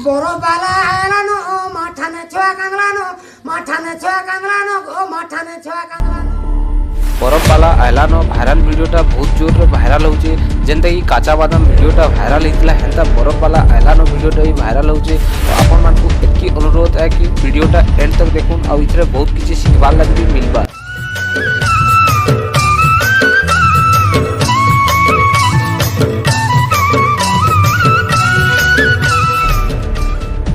বড় বালা আইলানো মাঠানে ছোয়া কাংলানো মাঠানে ছোয়া কাংলানো গো মাঠানে ছোয়া কাংলানো बरफ वाला आइलानो भाइराल वीडियोटा बहुत जोर रे भाइराल होचे जेंता कि काचा बादाम वीडियोटा भाइराल हेतला हेंता बरफ वाला आइलानो वीडियोटा भी भाइराल होचे। तो आपण मानकु एतकी अनुरोध है कि वीडियोटा एंड तक देखुन आ इथरे बहुत किछि सिखबार लागि भी मिलबा।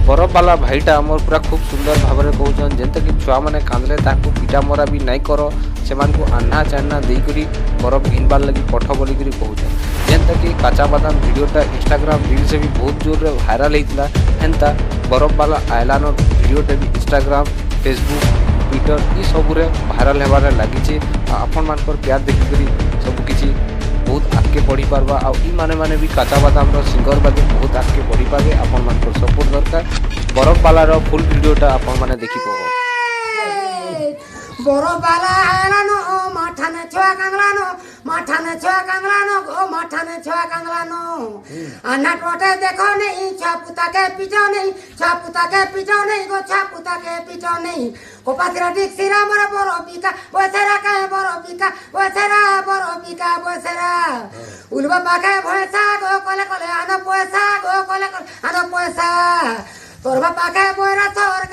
बरफ वाला भाईटा आमर पूरा खूब सुंदर भाव में कहउछन जेंता कि छुआ माने कांदले ताकू पिटा मरा भी नहीं करो सेमान को अन्ना चान्ना देई करी बरफ घिनबार लगी पठ बोली करी कहउछन। जेंता कि काचा बादाम वीडियोटा इंस्टाग्राम रील से भी बहुत जोर रे वायरल हेतला हेंता बरफ वाला आइलानो वीडियोटा भी इंस्टाग्राम फेसबुक ट्विटर ई सब रे वायरल हेबार लागि छे। आपन मानकर प्यार देखि करी सब किछि बहुत आगे बढ़ी पारबा आ ई माने भी काचा बादाम रो सिंगर बाकी बहुत आगे बढ़ी पागे। आपन मानकर सपोर्ट दरकार। बरफ वाला रो फुल वीडियोटा आपन माने देखि पाबो। বড় বালা আইলানো মাঠানে ছোয়া কাংলানো মাঠানে ছোয়া কাংলানো গো মাঠানে ছোয়া কাংলানো আনা টোটে দেখো নেই ছাপুতাকে পিছো নেই ছাপুতাকে পিছো নেই গো ছাপুতাকে পিছো নেই কোপাতিরা ডিক্সিরা মরে বড় বিকা বসেরা কায় বড় বিকা বসেরা বড় বিকা বসেরা উলবা পাকে ভয়সা গো কলে কলে আনো পয়সা গো কলে কলে আনো পয়সা তোর বাপাকে বইরা তোর